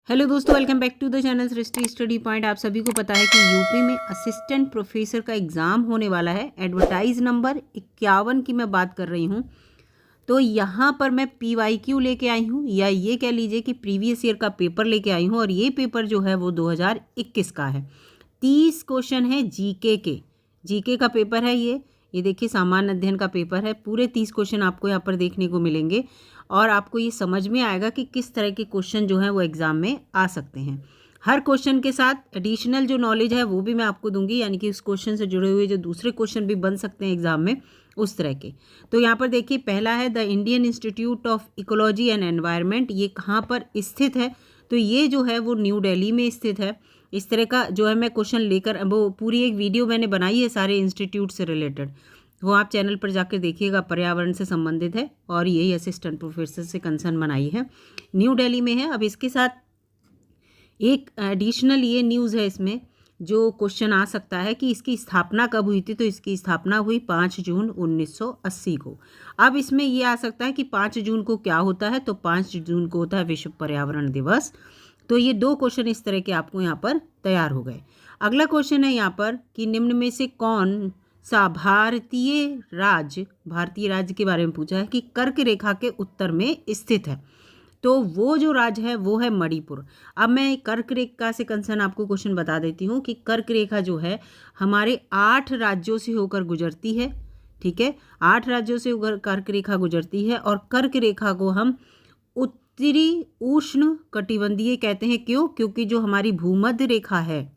Hello दोस्तों, welcome back to the channel Srishti study point. आप सभी को पता है कि यूपी में असिस्टेंट प्रोफेसर का एग्ज़ाम होने वाला है। एडवर्टाइज नंबर 51 की मैं बात कर रही हूँ। तो यहाँ पर मैं PYQ लेके आई हूँ, या ये कह लीजिए कि प्रीवियस ईयर का पेपर लेके आई हूँ। और ये पेपर जो है वो 2021 का है। 30 क्वेश्चन है जीके का पेपर है ये देखिए, सामान्य अध्ययन का पेपर है। पूरे 30 क्वेश्चन आपको यहाँ पर देखने को मिलेंगे और आपको ये समझ में आएगा कि किस तरह के क्वेश्चन जो हैं वो एग्ज़ाम में आ सकते हैं। हर क्वेश्चन के साथ एडिशनल जो नॉलेज है वो भी मैं आपको दूंगी, यानी कि उस क्वेश्चन से जुड़े हुए जो दूसरे क्वेश्चन भी बन सकते हैं एग्जाम में, उस तरह के। तो यहाँ पर देखिए, पहला है the Indian institute of ecology and environment. ये कहाँ पर स्थित है? तो ये जो है वो न्यू दिल्ली में स्थित है। इस तरह का जो है मैं क्वेश्चन लेकर, वो पूरी एक वीडियो मैंने बनाई है सारे इंस्टीट्यूट से रिलेटेड, वो आप चैनल पर जाकर देखिएगा। पर्यावरण से संबंधित है और यही असिस्टेंट प्रोफेसर से कंसर्न बनाई है, न्यू दिल्ली में है। अब इसके साथ एक एडिशनल ये न्यूज़ है इसमें, जो क्वेश्चन आ सकता है कि इसकी स्थापना कब हुई थी। तो इसकी स्थापना हुई 5 जून 1980 को। अब इसमें ये आ सकता है कि 5 जून को क्या होता है, तो 5 जून को होता है विश्व पर्यावरण दिवस। तो ये दो क्वेश्चन इस तरह के आपको यहाँ पर तैयार हो गए। अगला क्वेश्चन है यहाँ पर कि निम्न में से कौन सा भारतीय राज्य के बारे में पूछा है कि कर्क रेखा के उत्तर में स्थित है। तो वो जो राज्य है वो है मणिपुर। अब मैं कर्क रेखा से कंसर्न आपको क्वेश्चन बता देती हूँ कि कर्क रेखा जो है हमारे 8 राज्यों से होकर गुजरती है। ठीक है, 8 राज्यों से होकर कर्क रेखा गुजरती है। और कर्क रेखा को हम उत्तरी उष्ण कटिबंधीय कहते हैं। क्यों? क्योंकि जो हमारी भूमध्य रेखा है,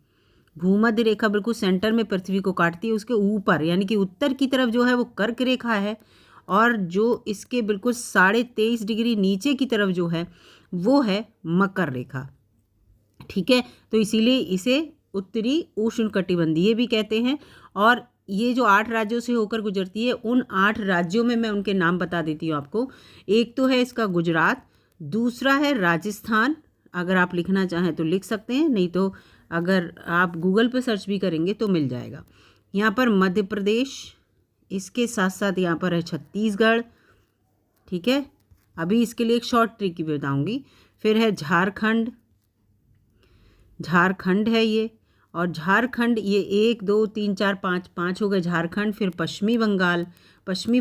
भूमध्य रेखा बिल्कुल सेंटर में पृथ्वी को काटती है, उसके ऊपर यानी कि उत्तर की तरफ जो है वो कर्क रेखा है, और जो इसके बिल्कुल 23.5 डिग्री नीचे की तरफ जो है वो है मकर रेखा। ठीक है, तो इसीलिए इसे उत्तरी उष्ण कटिबंधीय भी कहते हैं। और ये जो 8 राज्यों से होकर गुजरती है, उन 8 राज्यों में मैं उनके नाम बता देती हूँ आपको। एक तो है इसका गुजरात, दूसरा है राजस्थान। अगर आप लिखना चाहें तो लिख सकते हैं, नहीं तो अगर आप गूगल पे सर्च भी करेंगे तो मिल जाएगा। यहाँ पर मध्य प्रदेश, इसके साथ साथ यहाँ पर है छत्तीसगढ़। ठीक है, अभी इसके लिए एक शॉर्ट ट्रिक भी बताऊँगी। फिर है झारखंड है ये, और झारखंड ये 1 2 3 4 5 हो गए झारखंड। फिर पश्चिमी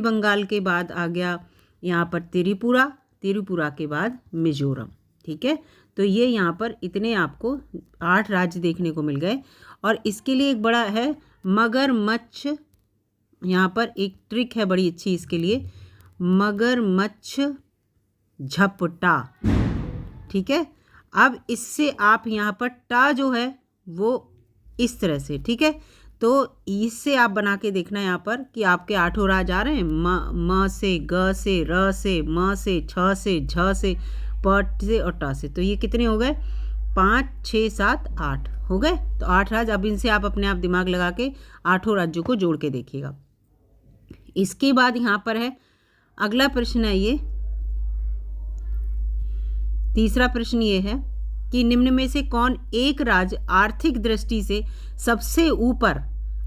बंगाल के बाद आ गया यहाँ पर त्रिपुरा के बाद मिजोरम। ठीक है, तो ये यहाँ पर इतने आपको 8 राज्य देखने को मिल गए। और इसके लिए एक बड़ा है मगरमच्छ। यहाँ पर एक ट्रिक है बड़ी अच्छी इसके लिए, मगरमच्छ झपटा। ठीक है, अब इससे आप यहाँ पर टा जो है वो इस तरह से, ठीक है, तो इससे आप बना के देखना यहाँ पर कि आपके 8 राज्य आ रहे हैं। म से, ग से, र से, म से, छ से, झ से, प से और ट से। तो ये कितने हो गए? 5 6 7 8 हो गए। तो 8 राज्य। अब इनसे आप अपने आप दिमाग लगा के 8 राज्यों को जोड़ के देखिएगा। इसके बाद यहाँ पर है अगला प्रश्न है ये, तीसरा प्रश्न ये है कि निम्न में से कौन एक राज्य आर्थिक दृष्टि से सबसे ऊपर,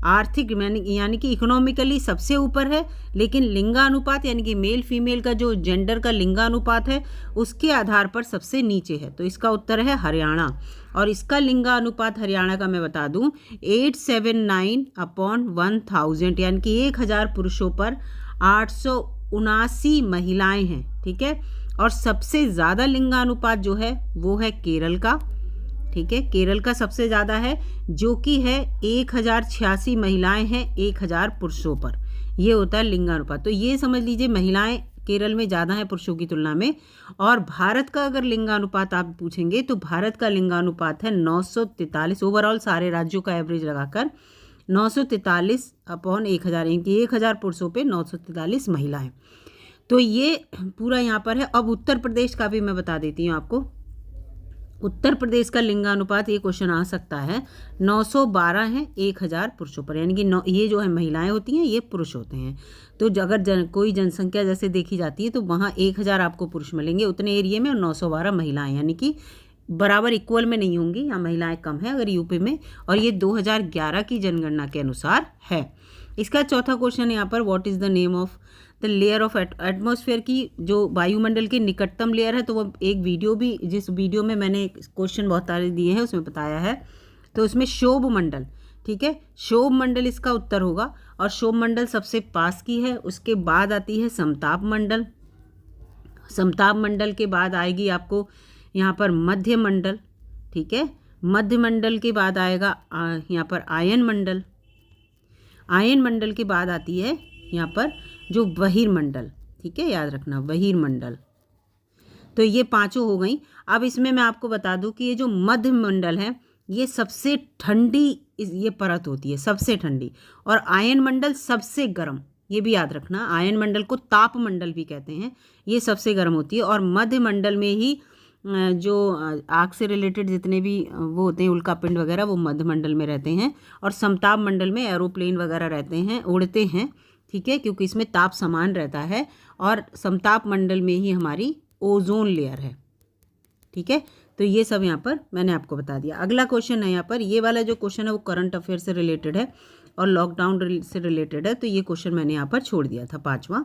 आर्थिक यानी कि इकोनॉमिकली सबसे ऊपर है, लेकिन लिंगानुपात यानी कि मेल फीमेल का जो जेंडर का लिंगानुपात है उसके आधार पर सबसे नीचे है। तो इसका उत्तर है हरियाणा। और इसका लिंगानुपात हरियाणा का मैं बता दूं 879/1000, यानी कि 1000 पुरुषों पर 879 महिलाएं हैं। ठीक है, और सबसे ज़्यादा लिंगानुपात जो है वो है केरल का। ठीक है, केरल का सबसे ज़्यादा है, जो कि है 1086 महिलाएं हैं 1000 पुरुषों पर। ये होता है लिंगानुपात। तो ये समझ लीजिए महिलाएं केरल में ज़्यादा हैं पुरुषों की तुलना में। और भारत का अगर लिंगानुपात आप पूछेंगे तो भारत का लिंगानुपात है 943। ओवरऑल सारे राज्यों का एवरेज लगाकर 943/1000, इनकी 1000 पुरुषों पे 943 महिलाएं। तो ये पूरा यहाँ पर है। अब उत्तर प्रदेश का भी मैं बता देती हूँ आपको। उत्तर प्रदेश का लिंगानुपात, ये क्वेश्चन आ सकता है, 912 है 1000 पुरुषों पर, यानी कि ये जो है महिलाएं होती हैं, ये पुरुष होते हैं। तो अगर कोई जनसंख्या जैसे देखी जाती है तो वहाँ 1000 आपको पुरुष मिलेंगे उतने एरिए में, और 912 महिलाएं, यानी कि बराबर इक्वल में नहीं होंगी, यहाँ महिलाएं कम है अगर यूपी में। और ये 2011 की जनगणना के अनुसार है। इसका चौथा क्वेश्चन यहाँ पर, what is the name of the layer of atmosphere की जो वायुमंडल की निकटतम लेयर है, तो वो एक वीडियो भी, जिस वीडियो में मैंने क्वेश्चन बहुत सारे दिए हैं उसमें बताया है, तो उसमें शोभ मंडल, ठीक है, शोभ मंडल इसका उत्तर होगा। और शोभ मंडल सबसे पास की है। उसके बाद आती है समताप मंडल, समताप मंडल के बाद आएगी आपको यहाँ पर मध्य मंडल, ठीक है, मध्य मंडल के बाद आएगा यहाँ पर आयन मंडल, आयन मंडल के बाद आती है यहाँ पर जो बहिर्मंडल, ठीक है, याद रखना बहिर्मंडल। तो ये पांचों हो गई। अब इसमें मैं आपको बता दूं कि ये जो मध्य मंडल है ये सबसे ठंडी ये परत होती है, सबसे ठंडी, और आयन मंडल सबसे गर्म, ये भी याद रखना। आयन मंडल को ताप मंडल भी कहते हैं, ये सबसे गर्म होती है। और मध्य मंडल में ही जो आग से रिलेटेड जितने भी वो होते हैं उल्कापिंड वगैरह, वो मध्य मंडल में रहते हैं। और समताप मंडल में एरोप्लेन वगैरह रहते हैं, उड़ते हैं, ठीक है, क्योंकि इसमें ताप समान रहता है। और समताप मंडल में ही हमारी ओजोन लेयर है, ठीक है। तो ये सब यहाँ पर मैंने आपको बता दिया। अगला क्वेश्चन है यहाँ पर, ये वाला जो क्वेश्चन है वो करंट अफेयर से रिलेटेड है और लॉकडाउन से रिलेटेड है, तो ये क्वेश्चन मैंने यहाँ पर छोड़ दिया था, पांचवा।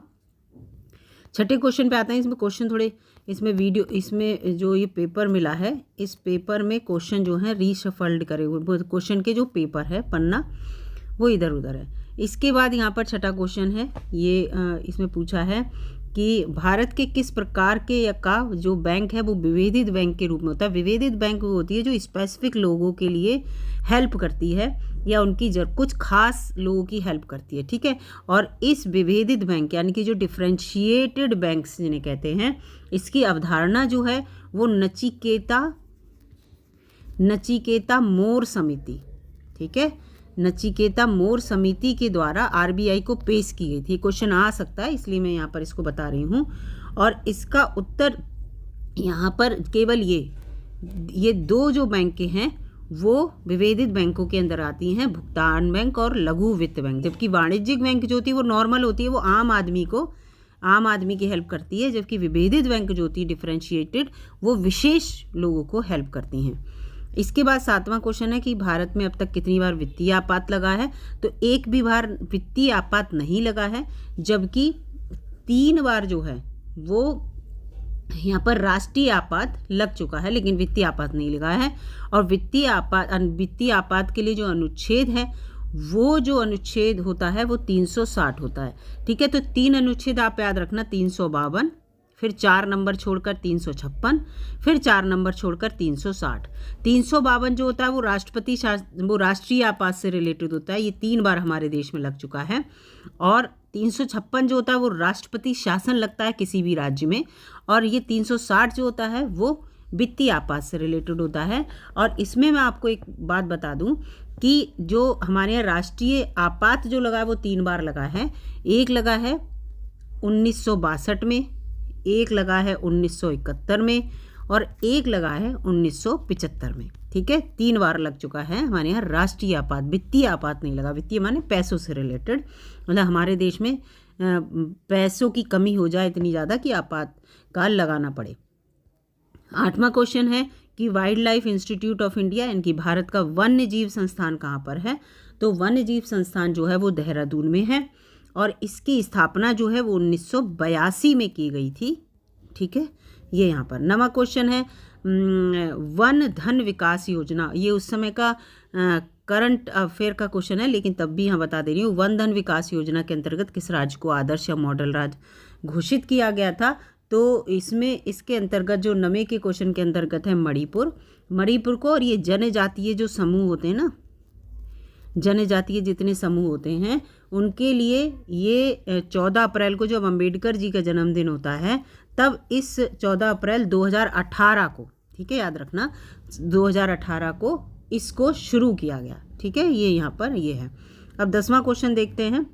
छठे क्वेश्चन पे आते हैं। इसमें क्वेश्चन थोड़े, इसमें वीडियो, इसमें जो ये पेपर मिला है, इस पेपर में क्वेश्चन जो है रीशफल्ड करे हुए, क्वेश्चन के जो पेपर है पन्ना वो इधर उधर है। इसके बाद यहाँ पर छठा क्वेश्चन है, ये इसमें पूछा है कि भारत के किस प्रकार के या का जो बैंक है वो विभेदित बैंक के रूप में होता है। विभेदित बैंक वो होती है जो स्पेसिफिक लोगों के लिए हेल्प करती है या उनकी कुछ खास लोगों की हेल्प करती है, ठीक है। और इस विभेदित बैंक यानी कि जो डिफ्रेंशिएटेड बैंक्स जिन्हें कहते हैं, इसकी अवधारणा जो है वो नचिकेता मोर समिति, ठीक है, नचिकेता मोर समिति के द्वारा आरबीआई को पेश की गई थी। क्वेश्चन आ सकता है, इसलिए मैं यहाँ पर इसको बता रही हूँ। और इसका उत्तर यहाँ पर केवल ये दो जो बैंकें हैं वो विभेदित बैंकों के अंदर आती हैं, भुगतान बैंक और लघु वित्त बैंक। जबकि वाणिज्यिक बैंक जो होती है वो नॉर्मल होती है, वो आम आदमी की हेल्प करती है। जबकि विभेदित बैंक जो होती है डिफ्रेंशिएटेड, वो विशेष लोगों को हेल्प करती हैं। इसके बाद सातवां क्वेश्चन है कि भारत में अब तक कितनी बार वित्तीय आपात लगा है। तो एक भी बार वित्तीय आपात नहीं लगा है, जबकि 3 बार जो है वो यहाँ पर राष्ट्रीय आपात लग चुका है, लेकिन वित्तीय आपात नहीं लगा है। और वित्तीय आपात के लिए जो अनुच्छेद है, वो जो अनुच्छेद होता है वो 360 होता है, ठीक है। तो 3 अनुच्छेद आप याद रखना, 352, फिर 4 नंबर छोड़कर 356, फिर 4 नंबर छोड़कर 360। 352 जो होता है वो राष्ट्रीय आपात से रिलेटेड होता है, ये 3 बार हमारे देश में लग चुका है। और 356 जो होता है वो राष्ट्रपति शासन लगता है किसी भी राज्य में। और ये 360 जो होता है वो वित्तीय आपात से रिलेटेड होता है। और इसमें मैं आपको एक बात बता दूं कि जो हमारे यहाँ राष्ट्रीय आपात जो लगा है वो 3 बार लगा है। एक लगा है 1962 में, एक लगा है 1971 में, और एक लगा है 1975 में, ठीक है। 3 बार लग चुका है हमारे यहाँ राष्ट्रीय आपात, वित्तीय आपात नहीं लगा। वित्तीय माने पैसों से रिलेटेड, मतलब हमारे देश में पैसों की कमी हो जाए इतनी ज़्यादा कि आपातकाल लगाना पड़े। 8वां क्वेश्चन है कि wild life institute of India यानी कि भारत का वन्य जीव संस्थान कहाँ पर है। तो वन्य जीव संस्थान जो है वो देहरादून में है, और इसकी स्थापना जो है वो 1982 में की गई थी, ठीक है। ये यहाँ पर 9वां क्वेश्चन है, वन धन विकास योजना, ये उस समय का करंट अफेयर का क्वेश्चन है, लेकिन तब भी यहाँ बता दे रही हूँ। वन धन विकास योजना के अंतर्गत किस राज्य को आदर्श या मॉडल राज्य घोषित किया गया था। तो इसके अंतर्गत जो 9वें के क्वेश्चन के अंतर्गत है मणिपुर को। और ये जनजातीय जो समूह होते हैं ना, जनजातीय जितने समूह होते हैं उनके लिए ये 14 अप्रैल को जब अम्बेडकर जी का जन्मदिन होता है, तब इस 14 अप्रैल 2018 को, ठीक है, याद रखना 2018 को इसको शुरू किया गया, ठीक है। ये यहाँ पर ये है। अब 10वां क्वेश्चन देखते हैं।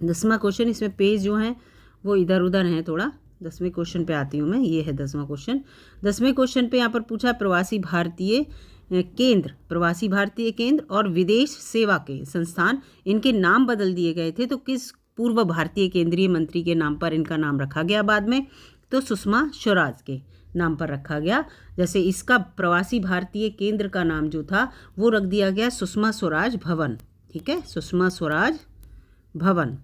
10वां क्वेश्चन, इसमें पेज जो हैं वो इधर उधर हैं थोड़ा। 10वें क्वेश्चन पे आती हूँ मैं, ये है 10वां क्वेश्चन। 10वें क्वेश्चन पे यहाँ पर पूछा प्रवासी भारतीय केंद्र और विदेश सेवा के संस्थान, इनके नाम बदल दिए गए थे। तो किस पूर्व भारतीय केंद्रीय मंत्री के नाम पर इनका नाम रखा गया बाद में? तो सुषमा स्वराज के नाम पर रखा गया। जैसे इसका प्रवासी भारतीय केंद्र का नाम जो था वो रख दिया गया सुषमा स्वराज भवन, ठीक है, सुषमा स्वराज भवन,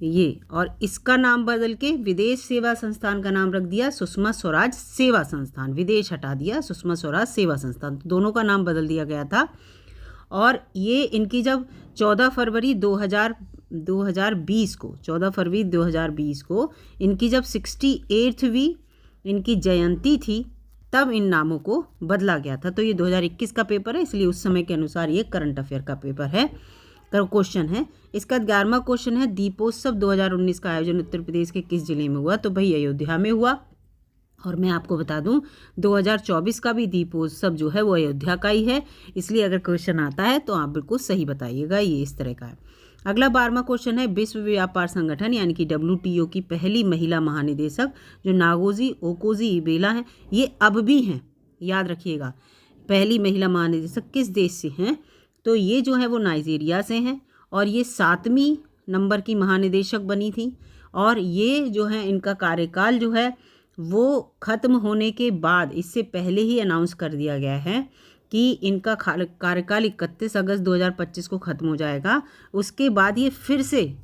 ये, और इसका नाम बदल के विदेश सेवा संस्थान का नाम रख दिया सुषमा स्वराज सेवा संस्थान, विदेश हटा दिया सुषमा स्वराज सेवा संस्थान, दोनों का नाम बदल दिया गया था। और ये इनकी जब 14 फरवरी 2020 को 14 फरवरी 2020 को इनकी जब 68वीं इनकी जयंती थी, तब इन नामों को बदला गया था। तो ये 2021 का पेपर है, इसलिए उस समय के अनुसार ये करंट अफेयर का पेपर है, क्वेश्चन है। इसका 11वां क्वेश्चन है, दीपोत्सव 2019 का आयोजन उत्तर प्रदेश के किस जिले में हुआ? तो भाई अयोध्या में हुआ। और मैं आपको बता दूं 2024 का भी दीपोत्सव जो है वो अयोध्या का ही है, इसलिए अगर क्वेश्चन आता है तो आप बिल्कुल सही बताइएगा, ये इस तरह का है। अगला 12वां क्वेश्चन है, विश्व व्यापार संगठन यानी कि WTO की पहली महिला महानिदेशक जो नागोजी ओकोजी-इवेला हैं, ये अब भी हैं, याद रखिएगा। पहली महिला महानिदेशक किस देश से हैं? तो ये जो है वो नाइजीरिया से हैं, और ये 7वीं नंबर की महानिदेशक बनी थी। और ये जो है इनका कार्यकाल जो है वो ख़त्म होने के बाद, इससे पहले ही अनाउंस कर दिया गया है कि इनका कार्यकाल 31 अगस्त 2025 को ख़त्म हो जाएगा। उसके बाद ये फिर से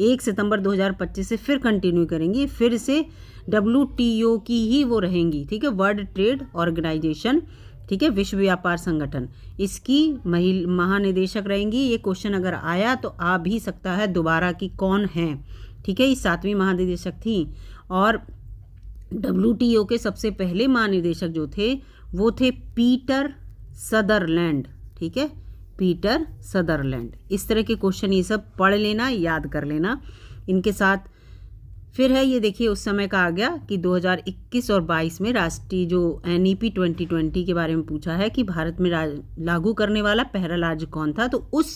1 सितंबर 2025 से फिर कंटिन्यू करेंगी, फिर से WTO की ही वो रहेंगी, ठीक है, वर्ल्ड ट्रेड ऑर्गेनाइजेशन, ठीक है, विश्व व्यापार संगठन, इसकी महानिदेशक रहेंगी। ये क्वेश्चन अगर आया तो आ भी सकता है दोबारा कि कौन है, ठीक है, ये 7वीं महानिदेशक थी। और WTO के सबसे पहले महानिदेशक जो थे वो थे पीटर सदरलैंड, ठीक है, पीटर सदरलैंड। इस तरह के क्वेश्चन ये सब पढ़ लेना, याद कर लेना। इनके साथ फिर है, ये देखिए उस समय का आ गया कि 2021 और 22 में राष्ट्रीय जो NEP 2020 के बारे में पूछा है कि भारत में लागू करने वाला पहला राज्य कौन था? तो उस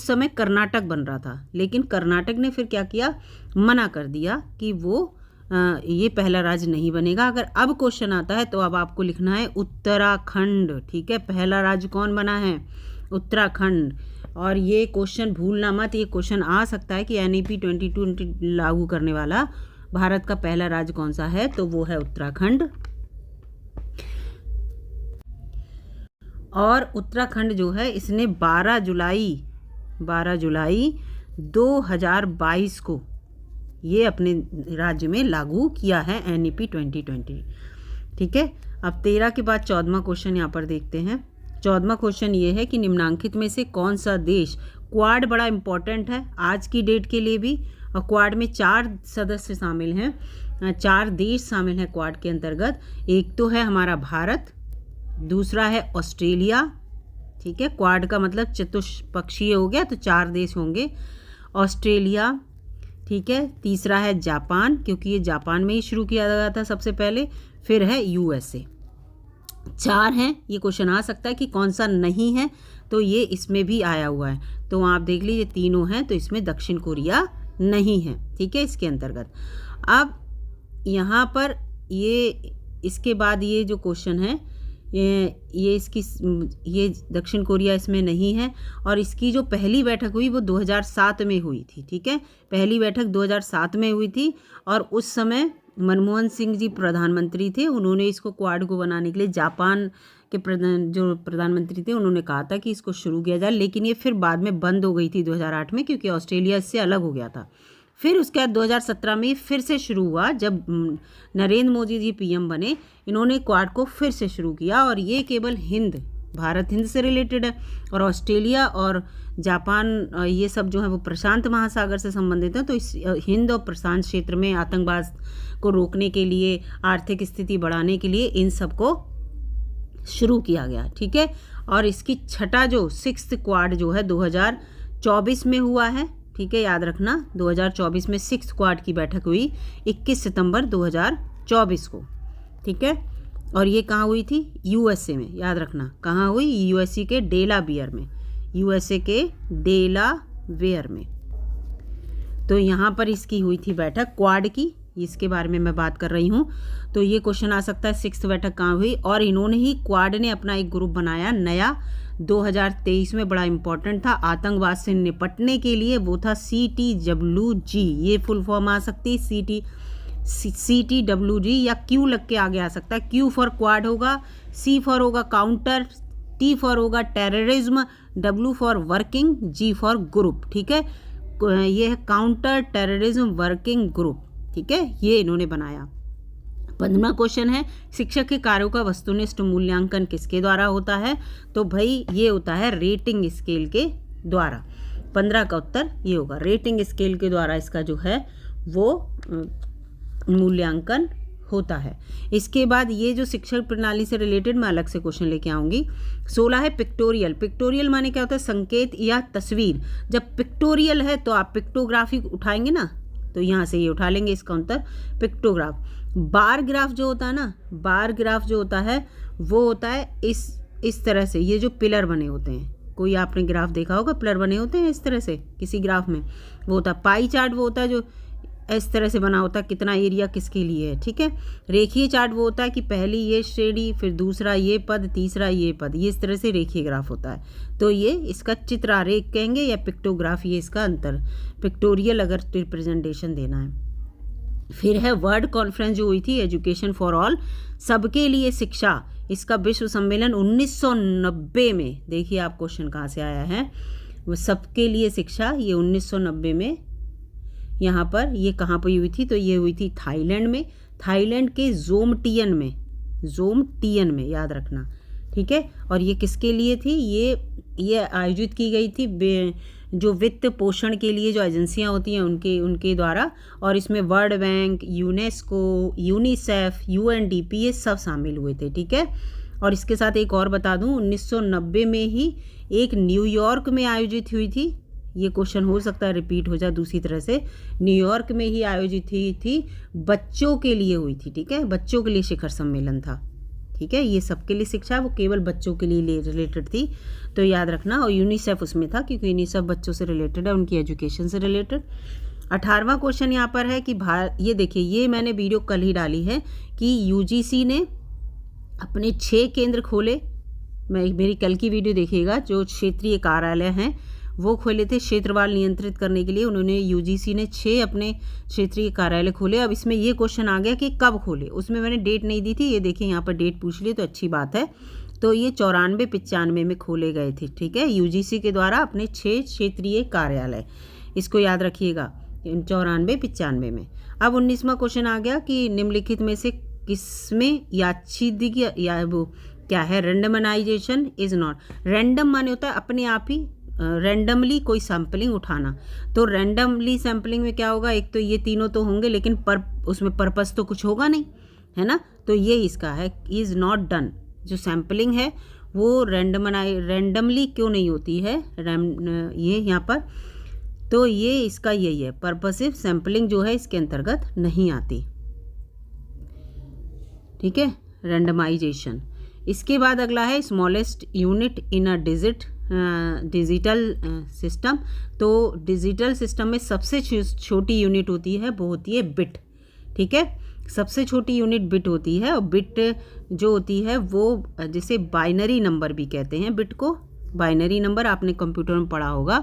समय कर्नाटक बन रहा था, लेकिन कर्नाटक ने फिर क्या किया, मना कर दिया कि वो ये पहला राज्य नहीं बनेगा। अगर अब क्वेश्चन आता है तो अब आपको लिखना है उत्तराखंड, ठीक है, पहला राज्य कौन बना है? उत्तराखंड। और ये क्वेश्चन भूलना मत, ये क्वेश्चन आ सकता है कि NEP 2020 लागू करने वाला भारत का पहला राज्य कौन सा है? तो वो है उत्तराखंड। और उत्तराखंड जो है इसने 12 जुलाई 2022 को ये अपने राज्य में लागू किया है NEP 2020, ठीक है। अब 13 के बाद 14वां क्वेश्चन यहाँ पर देखते हैं। 14वां क्वेश्चन ये है कि निम्नांकित में से कौन सा देश, क्वाड बड़ा इंपॉर्टेंट है आज की डेट के लिए भी, और क्वाड में 4 सदस्य शामिल हैं, 4 देश शामिल हैं क्वाड के अंतर्गत। एक तो है हमारा भारत, दूसरा है ऑस्ट्रेलिया, ठीक है, क्वाड का मतलब चतुष्पक्षीय हो गया तो 4 देश होंगे, ऑस्ट्रेलिया, ठीक है, तीसरा है जापान, क्योंकि ये जापान में ही शुरू किया गया था सबसे पहले, फिर है USA। 4 हैं, ये क्वेश्चन आ सकता है कि कौन सा नहीं है, तो ये इसमें भी आया हुआ है, तो आप देख लीजिए तीनों हैं, तो इसमें दक्षिण कोरिया नहीं है, ठीक है, इसके अंतर्गत। अब यहाँ पर ये इसके बाद ये जो क्वेश्चन है ये दक्षिण कोरिया इसमें नहीं है, और इसकी जो पहली बैठक हुई वो 2007 में हुई थी, ठीक है, पहली बैठक 2007 में हुई थी, और उस समय मनमोहन सिंह जी प्रधानमंत्री थे। उन्होंने इसको क्वाड को बनाने के लिए जापान के जो प्रधानमंत्री थे उन्होंने कहा था कि इसको शुरू किया जाए, लेकिन ये फिर बाद में बंद हो गई थी 2008 में, क्योंकि ऑस्ट्रेलिया इससे अलग हो गया था। फिर उसके बाद 2017 में फिर से शुरू हुआ, जब नरेंद्र मोदी जी PM बने, इन्होंने क्वाड को फिर से शुरू किया, और ये केवल भारत हिंद से रिलेटेड है, और ऑस्ट्रेलिया और जापान ये सब जो है वो प्रशांत महासागर से संबंधित है। तो इस हिंद और प्रशांत क्षेत्र में आतंकवाद को रोकने के लिए, आर्थिक स्थिति बढ़ाने के लिए इन सबको शुरू किया गया, ठीक है। और इसकी छठा जो 6th क्वाड जो है 2024 में हुआ है, ठीक है, याद रखना 2024 में 6th क्वाड की बैठक हुई 21 सितंबर 2024 को, ठीक है। और ये कहाँ हुई थी? USA में, याद रखना कहाँ हुई? USA के डेलावेयर में, USA के डेलावेयर में। तो यहाँ पर इसकी हुई थी बैठक क्वाड की, इसके बारे में मैं बात कर रही हूँ। तो ये क्वेश्चन आ सकता है 6th बैठक कहाँ हुई, और इन्होंने ही क्वाड ने अपना एक ग्रुप बनाया नया 2023 में, बड़ा इंपॉर्टेंट था आतंकवाद से निपटने के लिए, वो था CTWG, ये फुल फॉर्म आ सकती है CTWG, या Q लग के आगे आ सकता है, Q फॉर क्वाड होगा, C फॉर होगा काउंटर T फॉर होगा terrorism, W for working, G for group, ठीक है। ये है काउंटर टेररिज्म वर्किंग ग्रुप, ठीक है, ये इन्होंने बनाया। 15वां क्वेश्चन है शिक्षक के कार्यों का वस्तुनिष्ठ मूल्यांकन किसके द्वारा होता है, तो भाई ये होता है रेटिंग स्केल के द्वारा। 15 का उत्तर ये होगा, रेटिंग स्केल के द्वारा इसका जो है वो मूल्यांकन होता है। इसके बाद ये जो शिक्षण प्रणाली से रिलेटेड मैं अलग से क्वेश्चन लेके आऊँगी। 16 है पिक्टोरियल। पिक्टोरियल माने क्या होता है, संकेत या तस्वीर। जब पिक्टोरियल है तो आप पिक्टोग्राफी उठाएंगे ना, तो यहाँ से ये उठा लेंगे इसका उत्तर पिक्टोग्राफ। बार ग्राफ जो होता है ना, बार ग्राफ जो होता है वो होता है इस तरह से, ये जो पिलर बने होते हैं, कोई आपने ग्राफ देखा होगा पिलर बने होते हैं इस तरह से किसी ग्राफ में, वो होता है पाई चार्ट, वो होता है जो इस तरह से बना होता है कितना एरिया किसके लिए है, ठीक है। रेखीय चार्ट वो होता है कि पहली ये श्रेणी, फिर दूसरा ये पद, तीसरा ये पद, ये इस तरह से रेखीय ग्राफ होता है। तो ये इसका चित्र आरेख कहेंगे या पिक्टोग्राफ, ये इसका अंतर। पिक्टोरियल अगर रिप्रेजेंटेशन देना है। फिर है वर्ल्ड कॉन्फ्रेंस जो हुई थी एजुकेशन फॉर ऑल, सबके लिए शिक्षा, इसका विश्व सम्मेलन 1990 में, देखिए आप क्वेश्चन कहाँ से आया है, वो सबके लिए शिक्षा, ये 1990 में यहाँ पर, ये कहाँ पर हुई थी, तो ये हुई थी थाईलैंड में, थाईलैंड के जोमटियन में याद रखना, ठीक है। और ये किसके लिए थी, ये आयोजित की गई थी जो वित्त पोषण के लिए जो एजेंसियां होती हैं उनके द्वारा, और इसमें world bank, UNESCO, UNICEF, UNDP ये सब शामिल हुए थे, ठीक है। और इसके साथ एक और बता दूं, 1990 में ही एक न्यूयॉर्क में आयोजित हुई थी, ये क्वेश्चन हो सकता है रिपीट हो जाए दूसरी तरह से, न्यूयॉर्क में ही आयोजित हुई थी, बच्चों के लिए हुई थी, ठीक है, बच्चों के लिए शिखर सम्मेलन था, ठीक है। ये सबके लिए शिक्षा, वो केवल बच्चों के लिए रिलेटेड थी, तो याद रखना। और यूनिसेफ उसमें था क्योंकि यूनिसेफ बच्चों से रिलेटेड है, उनकी एजुकेशन से रिलेटेड। 18वां क्वेश्चन यहाँ पर है कि ये देखिए, ये मैंने वीडियो कल ही डाली है कि UGC ने अपने 6 केंद्र खोले, मेरी कल की वीडियो देखिएगा, जो क्षेत्रीय कार्यालय हैं वो खोले थे क्षेत्रवार नियंत्रित करने के लिए। उन्होंने UGC ने 6 अपने क्षेत्रीय कार्यालय खोले। अब इसमें ये क्वेश्चन आ गया कि कब खोले, उसमें मैंने डेट नहीं दी थी, ये देखिए यहाँ पर डेट पूछ ली तो अच्छी बात है। तो ये 94-95 में खोले गए थे, ठीक है, UGC के द्वारा अपने 6 क्षेत्रीय कार्यालय, इसको याद रखिएगा, 94-95 में। अब 19वां क्वेश्चन आ गया कि निम्नलिखित में से किसमें यादृच्छिक या वो क्या है, रेंडमाइजेशन इज नॉट। रैंडम माने होता है अपने आप ही, रैंडमली कोई सैम्पलिंग उठाना। तो रैंडमली सैम्पलिंग में क्या होगा, एक तो ये तीनों तो होंगे लेकिन उसमें पर्पस तो कुछ होगा नहीं, है ना। तो ये इसका है इज़ नॉट डन, जो सैम्पलिंग है वो रैंडमली क्यों नहीं होती है, ये यहाँ पर, तो ये इसका यही है, पर्पसिव सैम्पलिंग जो है इसके अंतर्गत नहीं आती, ठीक है, रैंडमाइजेशन। इसके बाद अगला है smallest unit in a digital system. तो डिजिटल सिस्टम में सबसे छोटी यूनिट होती है वो होती है बिट, ठीक है, सबसे छोटी यूनिट बिट होती है। और बिट जो होती है वो जिसे बाइनरी नंबर भी कहते हैं, बिट को बाइनरी नंबर आपने कंप्यूटर में पढ़ा होगा,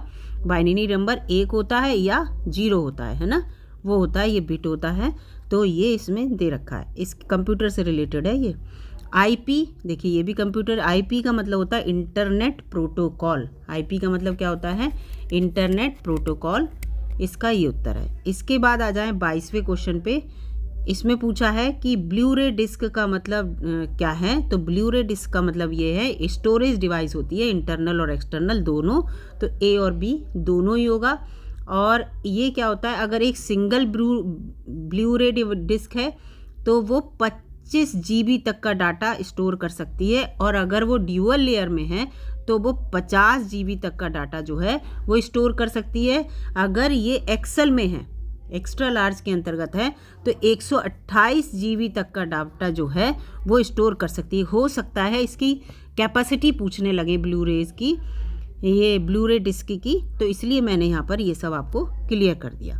बाइनरी नंबर 1 होता है या 0 होता है ना, वो होता है, ये बिट होता है। तो ये इसमें दे रखा है, इस कंप्यूटर से रिलेटेड है ये। IP देखिए, ये भी कंप्यूटर, IP का मतलब होता है इंटरनेट प्रोटोकॉल, IP का मतलब क्या होता है, इंटरनेट प्रोटोकॉल, इसका ये उत्तर है। इसके बाद आ जाएं 22वें क्वेश्चन पे। इसमें पूछा है कि ब्लू रे डिस्क का मतलब क्या है, तो ब्लू रे डिस्क का मतलब ये है स्टोरेज डिवाइस होती है, इंटरनल और एक्सटर्नल दोनों, तो A और B दोनों ही होगा। और ये क्या होता है, अगर एक सिंगल ब्लू रे डिस्क है तो वो 25 GB तक का डाटा स्टोर कर सकती है, और अगर वो ड्यूअल लेयर में है तो वो 50 GB तक का डाटा जो है वो स्टोर कर सकती है। अगर ये एक्सेल में है, एक्स्ट्रा लार्ज के अंतर्गत है, तो 128 GB तक का डाटा जो है वो स्टोर कर सकती है। हो सकता है इसकी कैपेसिटी पूछने लगे ब्लू रेज की, ये ब्लू रे डिस्क की, तो इसलिए मैंने यहाँ पर ये सब आपको क्लियर कर दिया।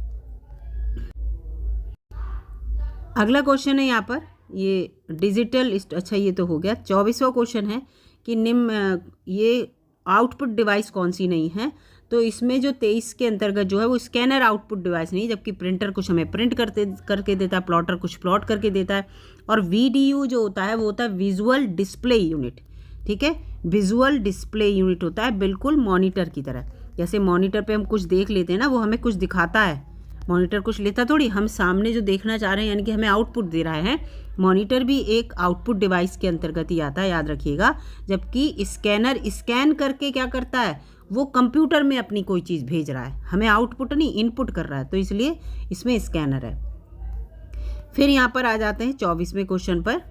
अगला क्वेश्चन है यहाँ पर, ये डिजिटल, अच्छा ये तो हो गया। 24वां क्वेश्चन है कि ये आउटपुट डिवाइस कौन सी नहीं है, तो इसमें जो 23 के अंतर्गत जो है वो स्कैनर आउटपुट डिवाइस नहीं, जबकि प्रिंटर कुछ हमें प्रिंट करके देता है, प्लॉटर कुछ प्लॉट करके देता है, और VDU जो होता है वो होता है विजुअल डिस्प्ले यूनिट, ठीक है, विजुअल डिस्प्ले यूनिट होता है, बिल्कुल मॉनिटर की तरह। जैसे मॉनिटर पे हम कुछ देख लेते हैं ना, वो हमें कुछ दिखाता है, मॉनिटर कुछ लेता थोड़ी, हम सामने जो देखना चाह रहे हैं यानी कि हमें आउटपुट दे रहा है। मॉनिटर भी एक आउटपुट डिवाइस के अंतर्गत ही आता है, याद रखिएगा। जबकि स्कैनर स्कैन करके क्या करता है, वो कंप्यूटर में अपनी कोई चीज़ भेज रहा है, हमें आउटपुट नहीं इनपुट कर रहा है, तो इसलिए इसमें स्कैनर है। फिर यहाँ पर आ जाते हैं 24वें क्वेश्चन पर।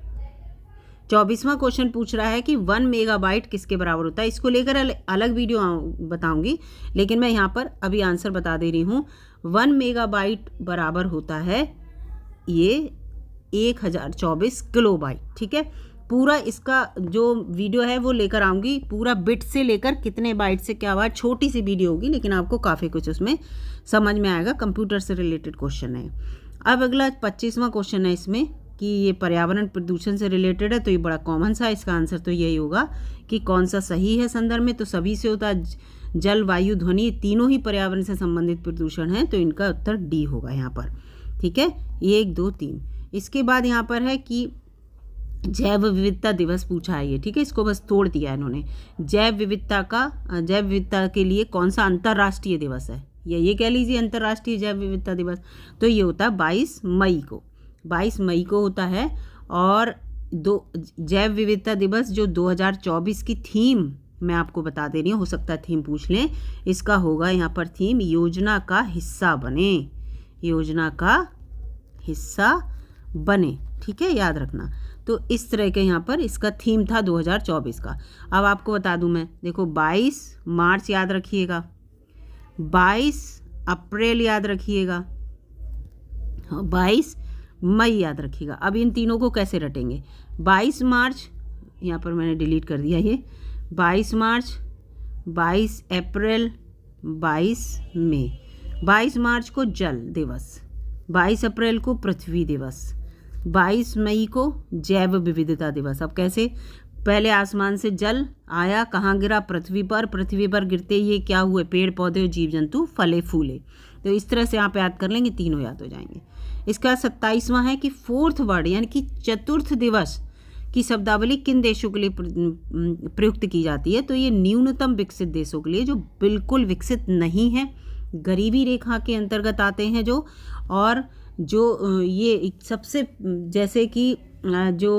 24वां क्वेश्चन पूछ रहा है कि 1 मेगाबाइट किसके बराबर होता है। इसको लेकर अलग वीडियो बताऊंगी, लेकिन मैं यहाँ पर अभी आंसर बता दे रही हूँ। 1 मेगाबाइट बराबर होता है ये 1024 किलोबाइट, ठीक है। पूरा इसका जो वीडियो है वो लेकर आऊँगी, पूरा बिट से लेकर कितने बाइट से क्या हुआ, छोटी सी वीडियो होगी लेकिन आपको काफ़ी कुछ उसमें समझ में आएगा। कंप्यूटर से रिलेटेड क्वेश्चन है। अब अगला 25वां क्वेश्चन है इसमें कि ये पर्यावरण प्रदूषण से रिलेटेड है, तो ये बड़ा कॉमन सा, इसका आंसर तो यही होगा कि कौन सा सही है संदर्भ में। तो सभी से होता है, जल वायु ध्वनि, तीनों ही पर्यावरण से संबंधित प्रदूषण है, तो इनका उत्तर डी होगा यहाँ पर, ठीक है। 1 2 3। इसके बाद यहाँ पर है कि जैव विविधता दिवस पूछा है ये, ठीक है। इसको बस तोड़ दिया इन्होंने। जैव विविधता के लिए कौन सा अंतर्राष्ट्रीय दिवस है, या ये कह लीजिए अंतर्राष्ट्रीय जैव विविधता दिवस, तो ये होता है 22 मई को। 22 मई को होता है। और जैव विविधता दिवस जो 2024 की थीम मैं आपको बता दे रही हूँ, हो सकता है थीम पूछ लें, इसका होगा यहाँ पर थीम योजना का हिस्सा बने, योजना का हिस्सा बने, ठीक है, याद रखना। तो इस तरह के यहाँ पर इसका थीम था 2024 का। अब आपको बता दूँ मैं, देखो 22 मार्च याद रखिएगा, 22 अप्रैल याद रखिएगा, 22 मई याद रखिएगा। अब इन तीनों को कैसे रटेंगे, 22 मार्च यहाँ पर मैंने डिलीट कर दिया, ये 22 मार्च, 22 अप्रैल, 22 मई। 22 मार्च को जल दिवस, 22 अप्रैल को पृथ्वी दिवस, 22 मई को जैव विविधता दिवस। अब कैसे, पहले आसमान से जल आया, कहाँ गिरा, पृथ्वी पर, पृथ्वी पर गिरते ये क्या हुए, पेड़ पौधे और जीव जंतु फले फूले। तो इस तरह से आप याद कर लेंगे, तीनों याद हो जाएंगे। इसका 27वां है कि 4th वर्ड यानी कि चतुर्थ दिवस की शब्दावली किन देशों के लिए प्रयुक्त की जाती है। तो ये न्यूनतम विकसित देशों के लिए, जो बिल्कुल विकसित नहीं है, गरीबी रेखा के अंतर्गत आते हैं जो, और जो ये सबसे, जैसे कि जो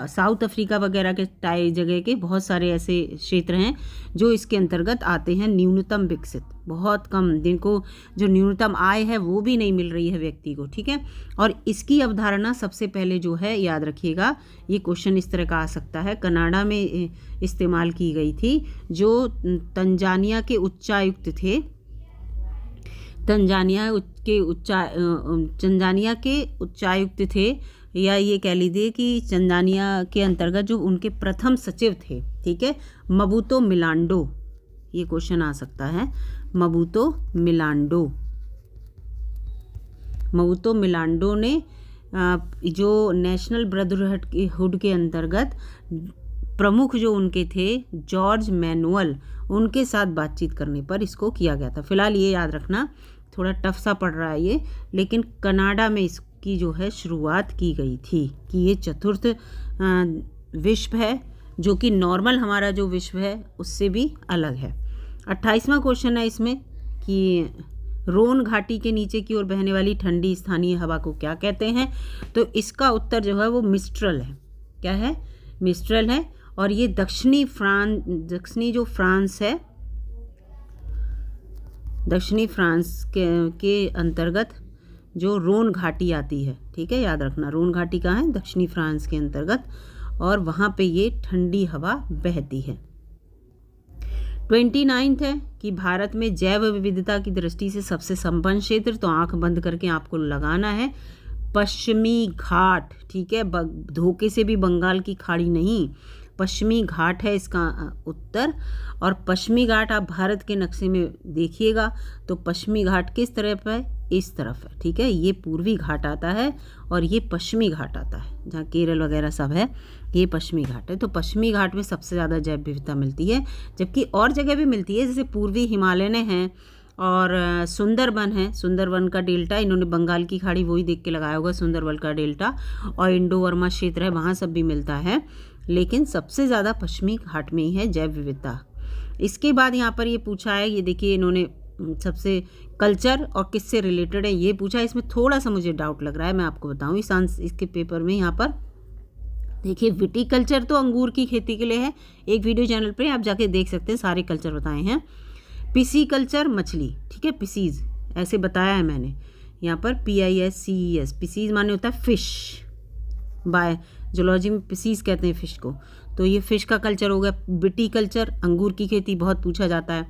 साउथ अफ्रीका वगैरह के टाइप जगह के बहुत सारे ऐसे क्षेत्र हैं जो इसके अंतर्गत आते हैं। न्यूनतम विकसित, बहुत कम, जिनको जो न्यूनतम आय है वो भी नहीं मिल रही है व्यक्ति को, ठीक है। और इसकी अवधारणा सबसे पहले जो है, याद रखिएगा, ये क्वेश्चन इस तरह का आ सकता है, कनाडा में इस्तेमाल की गई थी। जो तंजानिया के उच्चायुक्त थे, तंजानिया के उच्चायुक्त थे, या ये कह लीजिए कि तंजानिया के अंतर्गत जो उनके प्रथम सचिव थे, ठीक है, मबूतो मिलांडो, ये क्वेश्चन आ सकता है। मबूतो मिलांडो ने जो नेशनल ब्रदरहुड के अंतर्गत प्रमुख जो उनके थे जॉर्ज मैनुअल, उनके साथ बातचीत करने पर इसको किया गया था। फिलहाल ये याद रखना, थोड़ा टफ सा पड़ रहा है ये, लेकिन कनाडा में इसकी जो है शुरुआत की गई थी कि ये चतुर्थ विश्व है, जो कि नॉर्मल हमारा जो विश्व है उससे भी अलग है। 28वां क्वेश्चन है इसमें कि रोन घाटी के नीचे की ओर बहने वाली ठंडी स्थानीय हवा को क्या कहते हैं। तो इसका उत्तर जो है वो मिस्ट्रल है। क्या है, मिस्ट्रल है। और ये दक्षिणी जो फ्रांस है, दक्षिणी फ्रांस के अंतर्गत जो रोन घाटी आती है, ठीक है, याद रखना। रोन घाटी कहाँ है, दक्षिणी फ्रांस के अंतर्गत, और वहाँ पे ये ठंडी हवा बहती है। 29 है कि भारत में जैव विविधता की दृष्टि से सबसे संपन्न क्षेत्र, तो आंख बंद करके आपको लगाना है पश्चिमी घाट, ठीक है, धोखे से भी बंगाल की खाड़ी नहीं, पश्चिमी घाट है इसका उत्तर। और पश्चिमी घाट आप भारत के नक्शे में देखिएगा तो पश्चिमी घाट किस तरफ है, इस तरफ है, ठीक है। ये पूर्वी घाट आता है और ये पश्चिमी घाट आता है, जहाँ केरल वगैरह सब है, ये पश्चिमी घाट है। तो पश्चिमी घाट में सबसे ज़्यादा जैव विविधता मिलती है, जबकि और जगह भी मिलती है, जैसे पूर्वी हिमालय हैं और सुंदरबन है, सुंदरबन का डेल्टा, इन्होंने बंगाल की खाड़ी वही देख के लगाया होगा, सुंदरबन का डेल्टा, और इंडो वर्मा क्षेत्र है, वहाँ सब भी मिलता है। लेकिन सबसे ज़्यादा पश्चिमी घाट में ही है जैव विविधता। इसके बाद यहाँ पर ये पूछा है, ये देखिए इन्होंने सबसे कल्चर और किससे रिलेटेड है ये पूछा है। इसमें थोड़ा सा मुझे डाउट लग रहा है, मैं आपको बताऊँ। इसके पेपर में यहाँ पर देखिए विटीकल्चर तो अंगूर की खेती के लिए है, एक वीडियो चैनल पे आप जाके देख सकते हैं, सारे कल्चर बताए हैं। पिसीकल्चर मछली, ठीक है, पिसीज ऐसे बताया है मैंने यहाँ पर, PISCES, पिसीज माने होता है फिश, बायोलॉजी में पिसीज कहते हैं फिश को। तो ये फिश का कल्चर हो गया। विटीकल्चर अंगूर की खेती बहुत पूछा जाता है।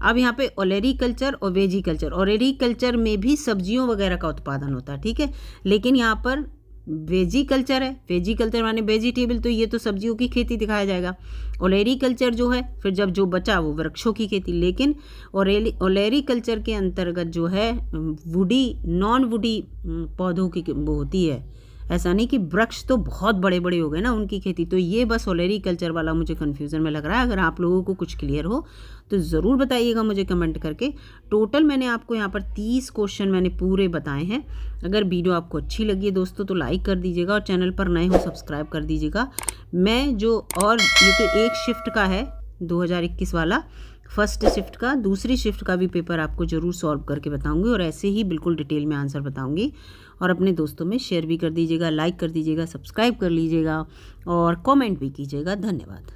अब यहाँ पे ओलेरीकल्चर और वेजीकल्चर, ओलेरीकल्चर में भी सब्जियों वगैरह का उत्पादन होता है, ठीक है, लेकिन यहाँ पर वेजीकल्चर है, वेजीकल्चर माने वेजिटेबल, तो ये तो सब्जियों की खेती दिखाया जाएगा। ओलेरीकल्चर जो है फिर जब जो बचा वो वृक्षों की खेती, लेकिन ओलेरीकल्चर के अंतर्गत जो है वुडी नॉन वुडी पौधों की वो होती है। ऐसा नहीं कि वृक्ष तो बहुत बड़े बड़े हो गए ना उनकी खेती। तो ये बस ओलेरीकल्चर वाला मुझे कन्फ्यूज़न में लग रहा है। अगर आप लोगों को कुछ क्लियर हो तो ज़रूर बताइएगा मुझे कमेंट करके। टोटल मैंने आपको यहाँ पर 30 क्वेश्चन मैंने पूरे बताए हैं। अगर वीडियो आपको अच्छी लगी है दोस्तों तो लाइक कर दीजिएगा, और चैनल पर नए हो सब्सक्राइब कर दीजिएगा। मैं जो, और ये तो एक शिफ्ट का है 2021 वाला, फर्स्ट शिफ्ट का, दूसरी शिफ्ट का भी पेपर आपको ज़रूर सॉल्व करके बताऊंगी, और ऐसे ही बिल्कुल डिटेल में आंसर बताऊंगी। और अपने दोस्तों में शेयर भी कर दीजिएगा, लाइक कर दीजिएगा, सब्सक्राइब कर लीजिएगा और कमेंट भी कीजिएगा। धन्यवाद।